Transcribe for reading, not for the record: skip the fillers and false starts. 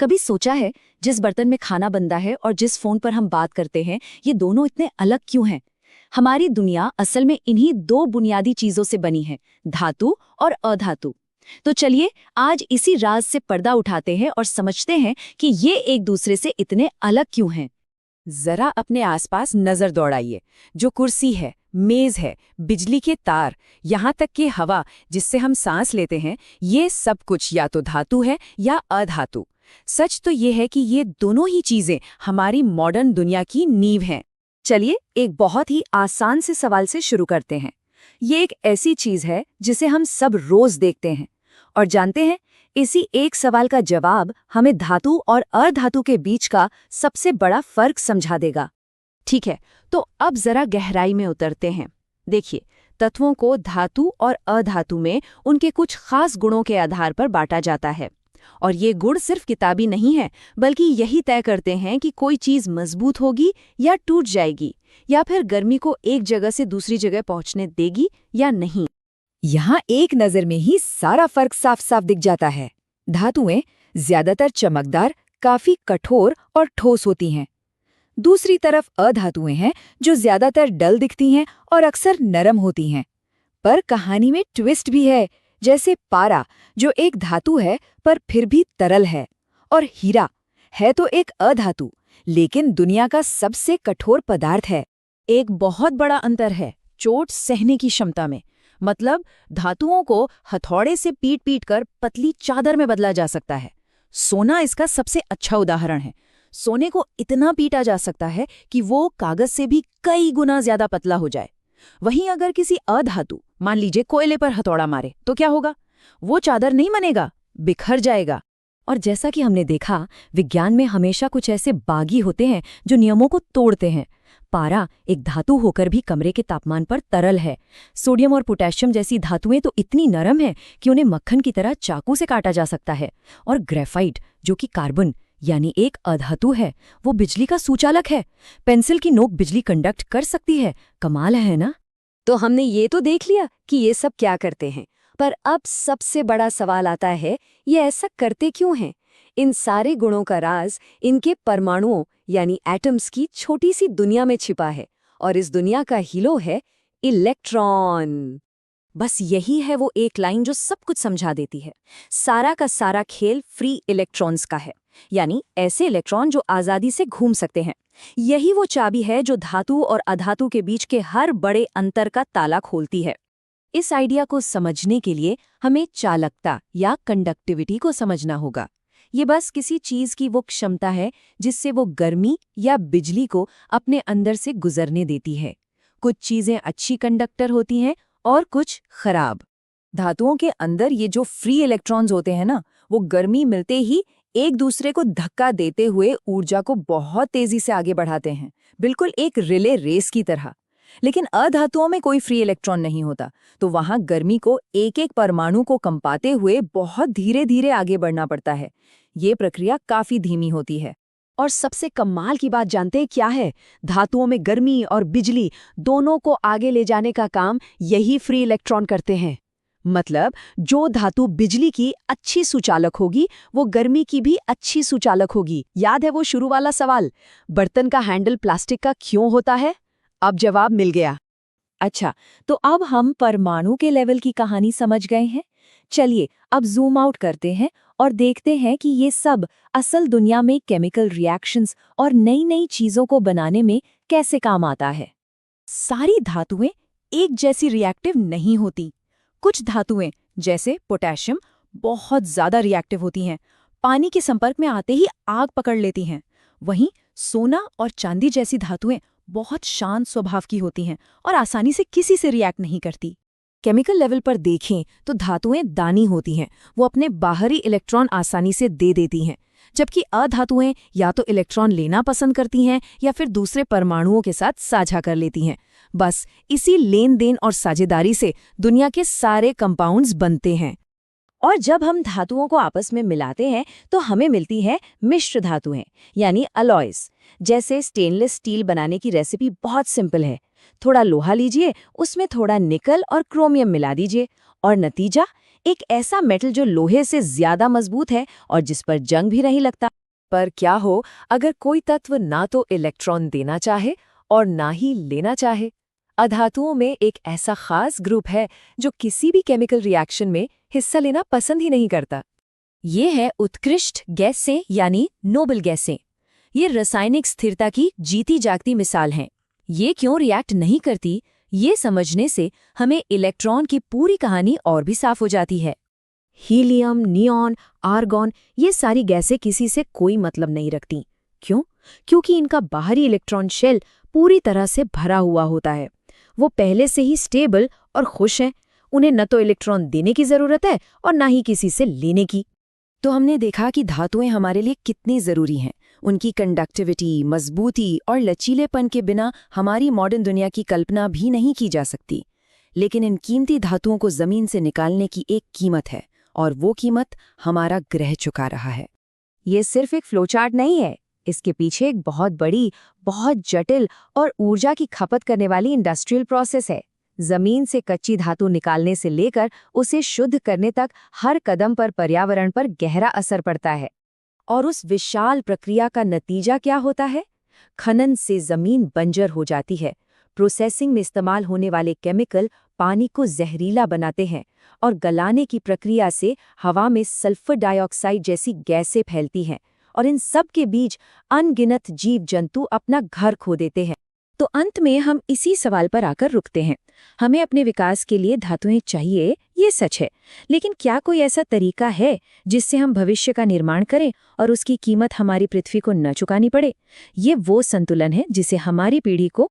कभी सोचा है जिस बर्तन में खाना बनता है और जिस फोन पर हम बात करते हैं, ये दोनों इतने अलग क्यों हैं? हमारी दुनिया असल में इन्हीं दो बुनियादी चीजों से बनी है, धातु और अधातु। तो चलिए आज इसी राज से पर्दा उठाते हैं और समझते हैं कि ये एक दूसरे से इतने अलग क्यों हैं। जरा अपने आसपास नजर दौड़ाइए। जो कुर्सी है, मेज है, बिजली के तार, यहाँ तक कि हवा जिससे हम सांस लेते हैं, ये सब कुछ या तो धातु है या अधातु। सच तो ये है कि ये दोनों ही चीजें हमारी मॉडर्न दुनिया की नींव हैं। चलिए एक बहुत ही आसान से सवाल से शुरू करते हैं। ये एक ऐसी चीज है जिसे हम सब रोज देखते हैं और जानते हैं, इसी एक सवाल का जवाब हमें धातु और अधातु के बीच का सबसे बड़ा फर्क समझा देगा। ठीक है, तो अब जरा गहराई में उतरते हैं। देखिए, तत्वों को धातु और अधातु में उनके कुछ खास गुणों के आधार पर बांटा जाता है। और ये गुण सिर्फ किताबी नहीं है, बल्कि यही तय करते हैं कि कोई चीज मजबूत होगी या टूट जाएगी, या फिर गर्मी को एक जगह से दूसरी जगह पहुंचने देगी या नहीं। यहाँ एक नजर में ही सारा फर्क साफ साफ दिख जाता है। धातुएं ज्यादातर चमकदार, काफी कठोर और ठोस होती हैं। दूसरी तरफ अधातुएं हैं जो ज्यादातर डल दिखती हैं और अक्सर नरम होती हैं। पर कहानी में ट्विस्ट भी है, जैसे पारा जो एक धातु है पर फिर भी तरल है, और हीरा है तो एक अधातु लेकिन दुनिया का सबसे कठोर पदार्थ है। एक बहुत बड़ा अंतर है चोट सहने की क्षमता में। मतलब धातुओं को हथौड़े से पीट पीट कर पतली चादर में बदला जा सकता है। सोना इसका सबसे अच्छा उदाहरण है। सोने को इतना पीटा जा सकता है कि वो कागज से भी कई गुना ज्यादा पतला हो जाए। वहीं अगर किसी अधातु, मान लीजिए कोयले पर हथौड़ा मारे, तो क्या होगा? वो चादर नहीं बनेगा, बिखर जाएगा। और जैसा कि हमने देखा, विज्ञान में हमेशा कुछ ऐसे बागी होते हैं जो नियमों को तोड़ते हैं। पारा एक धातु होकर भी कमरे के तापमान पर तरल है। सोडियम और पोटेशियम जैसी धातुएं तो इतनी नरम हैं कि उन्हें मक्खन की तरह चाकू से काटा जा सकता है। और ग्रेफाइट जो कि कार्बन यानी एक अधातु है, वो बिजली का सुचालक है। पेंसिल की नोक बिजली कंडक्ट कर सकती है। कमाल है ना? तो हमने ये तो देख लिया कि ये सब क्या करते हैं, पर अब सबसे बड़ा सवाल आता है, ये ऐसा करते क्यों हैं? इन सारे गुणों का राज इनके परमाणुओं यानी एटम्स की छोटी सी दुनिया में छिपा है, और इस दुनिया का हीरो है इलेक्ट्रॉन। बस यही है वो एक लाइन जो सब कुछ समझा देती है। सारा का सारा खेल फ्री इलेक्ट्रॉन्स का है, यानी ऐसे इलेक्ट्रॉन जो आज़ादी से घूम सकते हैं। यही वो चाबी है जो धातु और अधातु के बीच के हर बड़े अंतर का ताला खोलती है। इस आइडिया को समझने के लिए हमें चालकता या कंडक्टिविटी को समझना होगा। ये बस किसी चीज की वो क्षमता है जिससे वो गर्मी या बिजली को अपने अंदर से गुजरने देती है। कुछ चीजें अच्छी कंडक्टर होती हैं और कुछ खराब। धातुओं के अंदर ये जो फ्री इलेक्ट्रॉन्स होते हैं ना, वो गर्मी मिलते ही एक दूसरे को धक्का देते हुए ऊर्जा को बहुत तेजी से आगे बढ़ाते हैं, बिल्कुल एक रिले रेस की तरह। लेकिन अधातुओं में कोई फ्री इलेक्ट्रॉन नहीं होता, तो वहां गर्मी को एक एक परमाणु को कंपाते हुए बहुत धीरे धीरे आगे बढ़ना पड़ता है। ये प्रक्रिया काफी धीमी होती है। और सबसे कमाल की बात जानते हैं क्या है? धातुओं में गर्मी और बिजली दोनों को आगे ले जाने का काम यही फ्री इलेक्ट्रॉन करते हैं। मतलब जो धातु बिजली की अच्छी सुचालक होगी, वो गर्मी की भी अच्छी सुचालक होगी। याद है वो शुरू वाला सवाल, बर्तन का हैंडल प्लास्टिक का क्यों होता है? अब जवाब मिल गया। अच्छा, तो अब हम परमाणु के लेवल की कहानी समझ गए हैं। चलिए अब जूम आउट करते हैं और देखते हैं कि ये सब असल दुनिया में केमिकल रिएक्शंस और नई नई चीजों को बनाने में कैसे काम आता है। सारी धातुएं एक जैसी रिएक्टिव नहीं होती। कुछ धातुएं जैसे पोटेशियम बहुत ज्यादा रिएक्टिव होती हैं, पानी के संपर्क में आते ही आग पकड़ लेती हैं। वहीं सोना और चांदी जैसी धातुएं बहुत शांत स्वभाव की होती हैं और आसानी से किसी से रिएक्ट नहीं करती। केमिकल लेवल पर देखें तो धातुएं दानी होती हैं, वो अपने बाहरी इलेक्ट्रॉन आसानी से दे देती हैं, जबकि अधातुएं या तो इलेक्ट्रॉन लेना पसंद करती हैं या फिर दूसरे परमाणुओं के साथ साझा कर लेती हैं। बस इसी लेन देन और साझेदारी से दुनिया के सारे कंपाउंड्स बनते हैं। और जब हम धातुओं को आपस में मिलाते हैं तो हमें मिलती है मिश्र धातुएं यानी अलॉयज। जैसे स्टेनलेस स्टील बनाने की रेसिपी बहुत सिंपल है। थोड़ा लोहा लीजिए, उसमें थोड़ा निकल और क्रोमियम मिला दीजिए और नतीजा एक ऐसा मेटल जो लोहे से ज्यादा मजबूत है और जिस पर जंग भी नहीं लगता। पर क्या हो अगर कोई तत्व ना तो इलेक्ट्रॉन देना चाहे और ना ही लेना चाहे? अधातुओं में एक ऐसा खास ग्रुप है जो किसी भी केमिकल रिएक्शन में हिस्सा लेना पसंद ही नहीं करता। ये है उत्कृष्ट गैसें यानी नोबल गैसें। ये रासायनिक स्थिरता की जीती जागती मिसाल हैं। ये क्यों रिएक्ट नहीं करती, ये समझने से हमें इलेक्ट्रॉन की पूरी कहानी और भी साफ हो जाती है। हीलियम, नियॉन, आर्गॉन ये सारी गैसें किसी से कोई मतलब नहीं रखती। क्यों? क्योंकि इनका बाहरी इलेक्ट्रॉन शेल पूरी तरह से भरा हुआ होता है। वो पहले से ही स्टेबल और खुश हैं। उन्हें न तो इलेक्ट्रॉन देने की जरूरत है और न ही किसी से लेने की। तो हमने देखा कि धातुएं हमारे लिए कितनी जरूरी हैं। उनकी कंडक्टिविटी, मजबूती और लचीलेपन के बिना हमारी मॉडर्न दुनिया की कल्पना भी नहीं की जा सकती। लेकिन इन कीमती धातुओं को जमीन से निकालने की एक कीमत है, और वो कीमत हमारा ग्रह चुका रहा है। ये सिर्फ एक फ्लोचार्ट नहीं है, इसके पीछे एक बहुत बड़ी, बहुत जटिल और ऊर्जा की खपत करने वाली इंडस्ट्रियल प्रोसेस है। जमीन से कच्ची धातु निकालने से लेकर उसे शुद्ध करने तक हर कदम पर पर्यावरण पर गहरा असर पड़ता है। और उस विशाल प्रक्रिया का नतीजा क्या होता है? खनन से जमीन बंजर हो जाती है। प्रोसेसिंग में इस्तेमाल होने वाले केमिकल पानी को जहरीला बनाते हैं और गलाने की प्रक्रिया से हवा में सल्फर डाइऑक्साइड जैसी गैसें फैलती हैं, और इन सब के बीच अनगिनत जीव जंतु अपना घर खो देते हैं। तो अंत में हम इसी सवाल पर आकर रुकते हैं। हमें अपने विकास के लिए धातुएं चाहिए, ये सच है, लेकिन क्या कोई ऐसा तरीका है जिससे हम भविष्य का निर्माण करें और उसकी कीमत हमारी पृथ्वी को न चुकानी पड़े? ये वो संतुलन है जिसे हमारी पीढ़ी को